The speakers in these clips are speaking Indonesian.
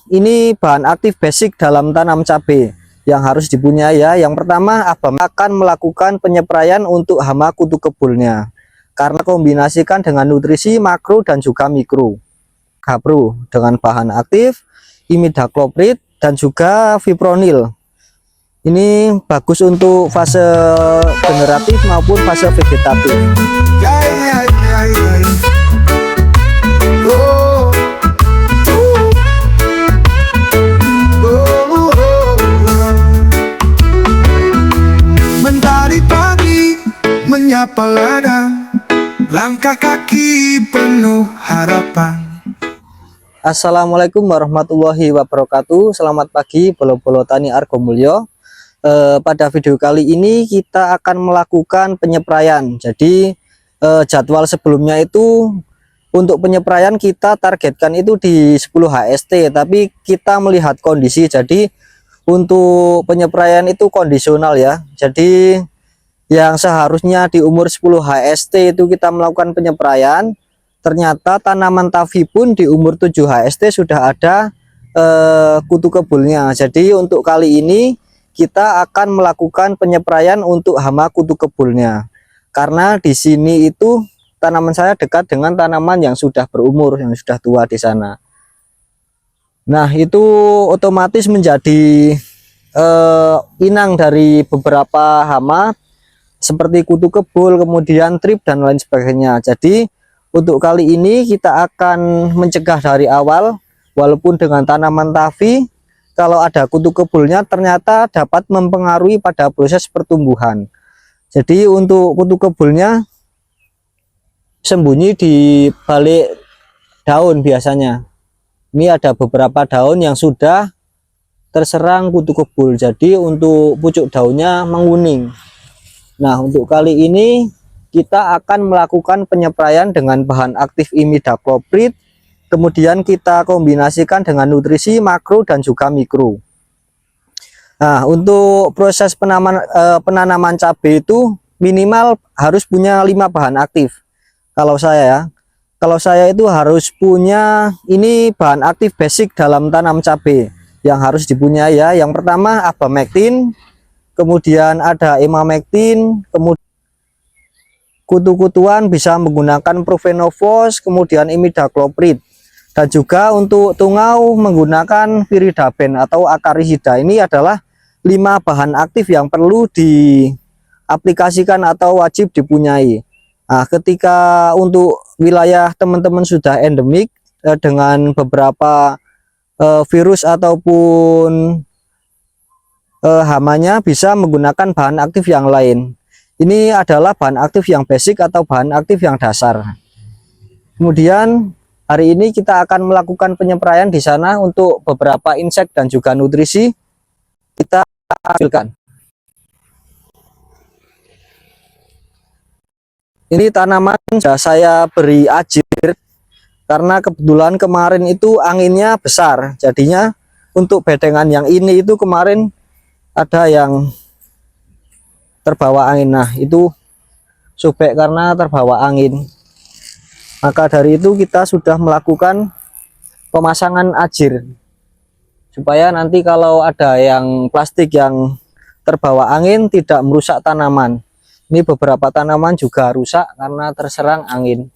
ini bahan aktif basic dalam tanam cabai yang harus dipunyai ya. Yang pertama, Abang akan melakukan penyepraian untuk hama kutu kebulnya karena kombinasikan dengan nutrisi makro dan juga mikro. Gapro dengan bahan aktif imidacloprid dan juga fipronil. Ini bagus untuk fase generatif maupun fase vegetatif. Mentari pagi menyapa ladang, langkah kaki penuh harapan. Assalamualaikum warahmatullahi wabarakatuh. Selamat pagi bolo-bolo tani Argo Mulyo. Pada video kali ini kita akan melakukan penyepraian. Jadi jadwal sebelumnya itu untuk penyepraian kita targetkan itu di 10 HST, tapi kita melihat kondisi. Jadi untuk penyepraian itu kondisional ya. Jadi yang seharusnya di umur 10 HST itu kita melakukan penyepraian, ternyata tanaman tavi pun di umur 7 HST sudah ada kutu kebulnya. Jadi untuk kali ini kita akan melakukan penyepraian untuk hama kutu kebulnya. Karena di sini itu tanaman saya dekat dengan tanaman yang sudah berumur, yang sudah tua di sana. Nah, itu otomatis menjadi inang dari beberapa hama seperti kutu kebul, kemudian trip dan lain sebagainya. Jadi untuk kali ini kita akan mencegah dari awal, walaupun dengan tanaman tavi, kalau ada kutu kebulnya ternyata dapat mempengaruhi pada proses pertumbuhan. Jadi untuk kutu kebulnya sembunyi di balik daun biasanya. Ini ada beberapa daun yang sudah terserang kutu kebul. Jadi untuk pucuk daunnya menguning. Nah, untuk kali ini kita akan melakukan penyepraian dengan bahan aktif imidacloprid, kemudian kita kombinasikan dengan nutrisi makro dan juga mikro. Nah, untuk proses penanaman cabai itu minimal harus punya 5 bahan aktif. Kalau saya itu harus punya ini bahan aktif basic dalam tanam cabai yang harus dipunyai ya. Yang pertama abamectin, kemudian ada emamectin, kemudian kutu-kutuan bisa menggunakan profenofos, kemudian imidacloprid, dan juga untuk tungau menggunakan viridaben atau akarisida. Ini adalah 5 bahan aktif yang perlu diaplikasikan atau wajib dipunyai. Nah, ketika untuk wilayah teman-teman sudah endemik dengan beberapa virus ataupun hamanya, bisa menggunakan bahan aktif yang lain. Ini adalah bahan aktif yang basic atau bahan aktif yang dasar. Kemudian hari ini kita akan melakukan penyepraian di sana untuk beberapa insek dan juga nutrisi. Kita ambilkan. Ini tanaman sudah saya beri ajir karena kebetulan kemarin itu anginnya besar. Jadinya untuk bedengan yang ini itu kemarin ada yang terbawa angin. Nah, itu sobek karena terbawa angin. Maka dari itu kita sudah melakukan pemasangan ajir supaya nanti kalau ada yang plastik yang terbawa angin tidak merusak tanaman. Ini beberapa tanaman juga rusak karena terserang angin.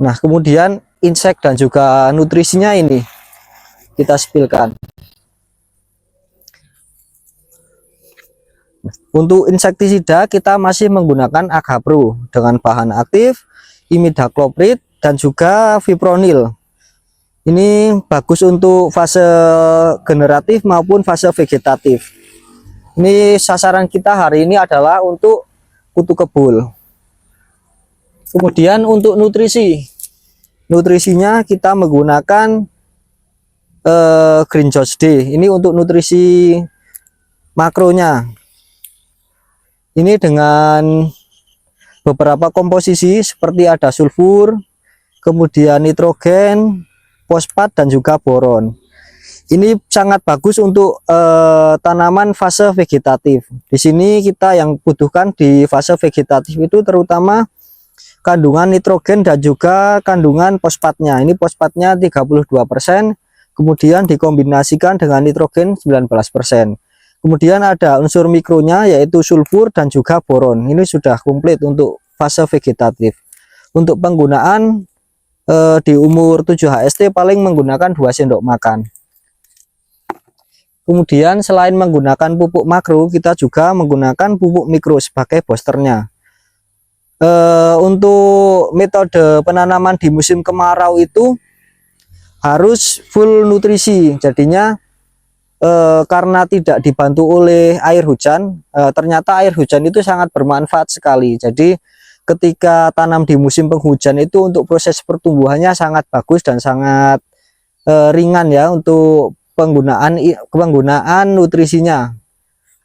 Nah, kemudian insek dan juga nutrisinya ini kita spilkan. Untuk insektisida kita masih menggunakan Agapro dengan bahan aktif imidacloprid dan juga fipronil. Ini bagus untuk fase generatif maupun fase vegetatif. Ini sasaran kita hari ini adalah untuk kutu kebul. Kemudian untuk nutrisinya kita menggunakan Green George D. Ini untuk nutrisi makronya. Ini dengan beberapa komposisi seperti ada sulfur, kemudian nitrogen, fosfat dan juga boron. Ini sangat bagus untuk tanaman fase vegetatif. Di sini kita yang butuhkan di fase vegetatif itu terutama kandungan nitrogen dan juga kandungan fosfatnya. Ini fosfatnya 32%, kemudian dikombinasikan dengan nitrogen 19%. Kemudian ada unsur mikronya yaitu sulfur dan juga boron. Ini sudah komplit untuk fase vegetatif. Untuk penggunaan di umur 7 HST paling menggunakan 2 sendok makan. Kemudian selain menggunakan pupuk makro, kita juga menggunakan pupuk mikro sebagai boosternya. Untuk metode penanaman di musim kemarau itu harus full nutrisi. Jadinya karena tidak dibantu oleh air hujan, ternyata air hujan itu sangat bermanfaat sekali. Jadi ketika tanam di musim penghujan itu untuk proses pertumbuhannya sangat bagus dan sangat ringan ya untuk penggunaan nutrisinya,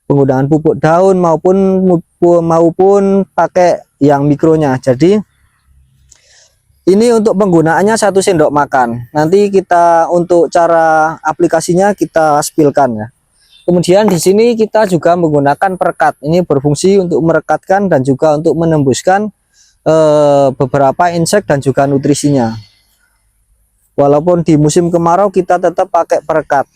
penggunaan pupuk daun maupun pakai yang mikronya. Jadi ini untuk penggunaannya 1 sendok makan. Nanti kita untuk cara aplikasinya kita spilkan ya. Kemudian di sini kita juga menggunakan perekat. Ini berfungsi untuk merekatkan dan juga untuk menembuskan beberapa insek dan juga nutrisinya. Walaupun di musim kemarau kita tetap pakai perekat.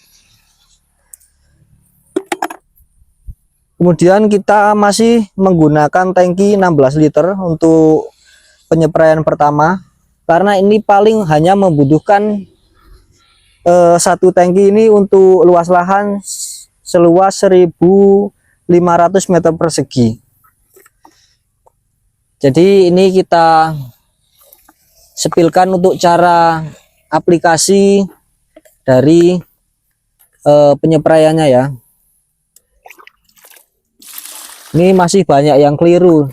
Kemudian kita masih menggunakan tangki 16 liter untuk penyepraian pertama, karena ini paling hanya membutuhkan satu tangki ini untuk luas lahan seluas 1.500 meter persegi. Jadi ini kita spilkan untuk cara aplikasi dari penyepraiannya ya. Ini masih banyak yang keliru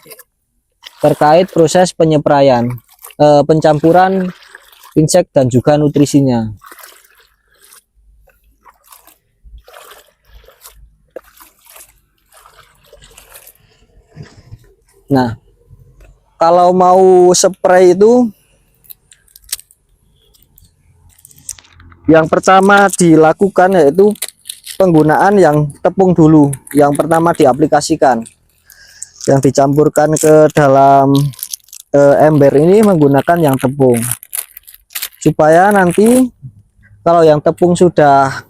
terkait proses penyepraian, pencampuran insek dan juga nutrisinya. Nah, kalau mau spray itu yang pertama dilakukan yaitu penggunaan yang tepung dulu. Yang pertama diaplikasikan, yang dicampurkan ke dalam ember ini menggunakan yang tepung, supaya nanti kalau yang tepung sudah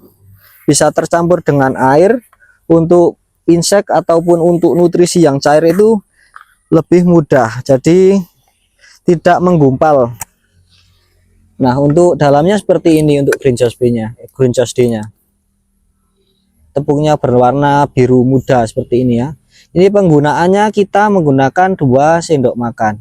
bisa tercampur dengan air, untuk insek ataupun untuk nutrisi yang cair itu lebih mudah, jadi tidak menggumpal. Nah, untuk dalamnya seperti ini untuk Greenhouse D-nya. Tepungnya berwarna biru muda seperti ini ya. Ini penggunaannya kita menggunakan 2 sendok makan.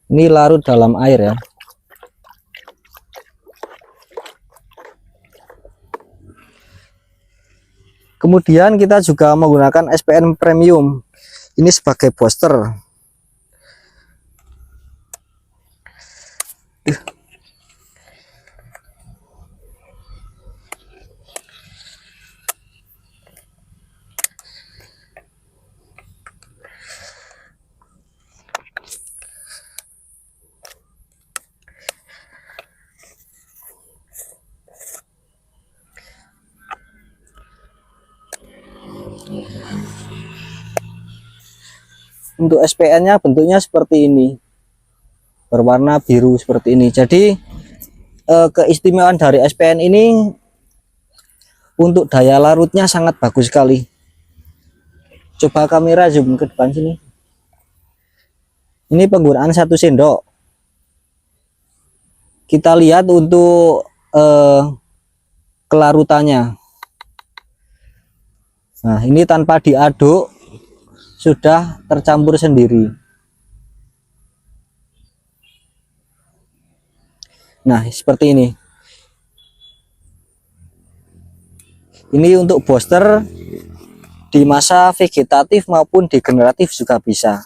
Ini larut dalam air ya. Kemudian kita juga menggunakan SPN Premium. Ini sebagai booster. Untuk SPN-nya bentuknya seperti ini, berwarna biru seperti ini. Jadi keistimewaan dari SPN ini untuk daya larutnya sangat bagus sekali. Coba kamera zoom ke depan sini. Ini penggunaan 1 sendok. Kita lihat untuk kelarutannya. Nah, ini tanpa diaduk sudah tercampur sendiri. Nah, seperti ini. Ini untuk booster di masa vegetatif maupun degeneratif juga bisa.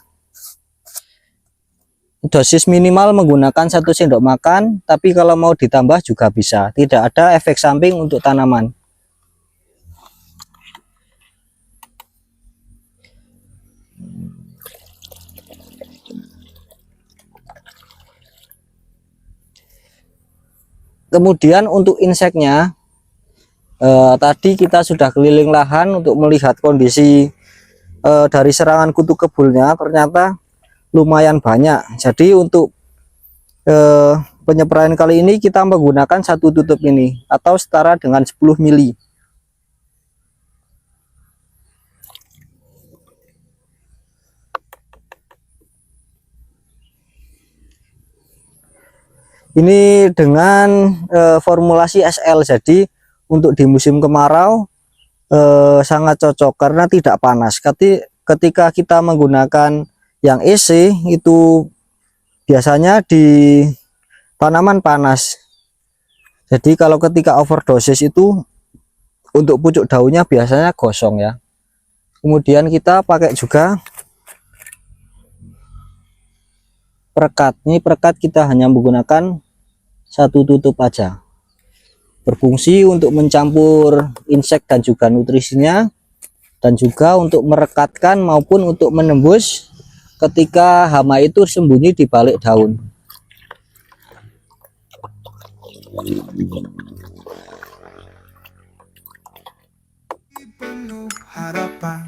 Dosis minimal menggunakan 1 sendok makan, tapi kalau mau ditambah juga bisa. Tidak ada efek samping untuk tanaman. Kemudian untuk inseknya, tadi kita sudah keliling lahan untuk melihat kondisi dari serangan kutu kebulnya, ternyata lumayan banyak. Jadi untuk penyepraian kali ini kita menggunakan satu tutup ini atau setara dengan 10 mili. Ini dengan formulasi SL, jadi untuk di musim kemarau sangat cocok karena tidak panas. Ketika kita menggunakan yang EC itu biasanya di tanaman panas. Jadi kalau ketika overdosis itu untuk pucuk daunnya biasanya gosong ya. Kemudian kita pakai juga perekat. Ini perekat kita hanya menggunakan satu tutup aja, berfungsi untuk mencampur insek dan juga nutrisinya, dan juga untuk merekatkan maupun untuk menembus ketika hama itu sembunyi di balik daun. Penuh harapan,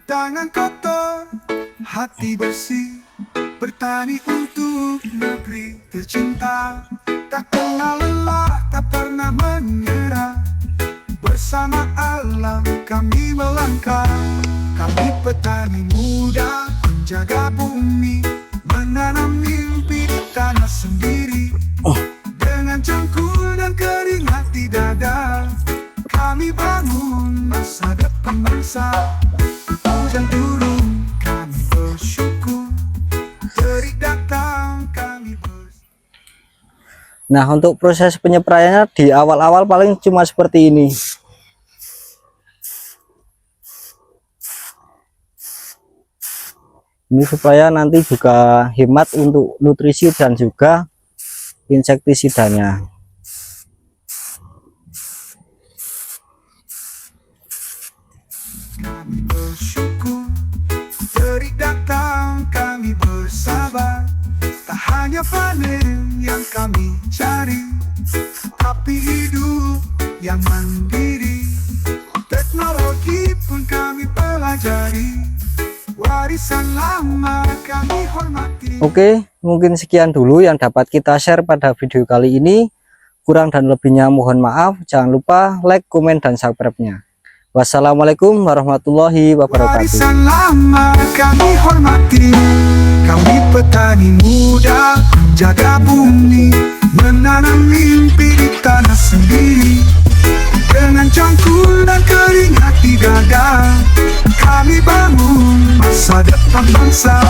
tangan kotor, hati bersih, bertani untuk negeri tercinta. Tak kenal lelah, tak pernah menyerah, bersama alam kami melangkah. Kami petani muda, menjaga bumi, menanam mimpi di tanah sendiri. Dengan cangkul dan keringat di dada, kami bangun masa depan bangsa. Hujan turun, kami bersyukur, terik datang, kami Nah, untuk proses penyepraiannya di awal-awal paling cuma seperti ini. Ini supaya nanti juga hemat untuk nutrisi dan juga insektisidanya. kami bersyukur, terik datang, kami bersabar. Tak hanya panen yang kami cari, tapi hidup yang mandiri. Teknologi pun kami pelajari, warisan lama kami hormati. Oke, mungkin sekian dulu yang dapat kita share pada video kali ini. Kurang dan lebihnya mohon maaf. Jangan lupa like, komen, dan subscribe-nya. Wassalamualaikum warahmatullahi wabarakatuh. Warisan lama kami hormati, kami petani muda, jaga bumi, menanam mimpi di tanah sendiri. Dengan cangkul dan keringat di dada, kami bangun masa depan bangsa.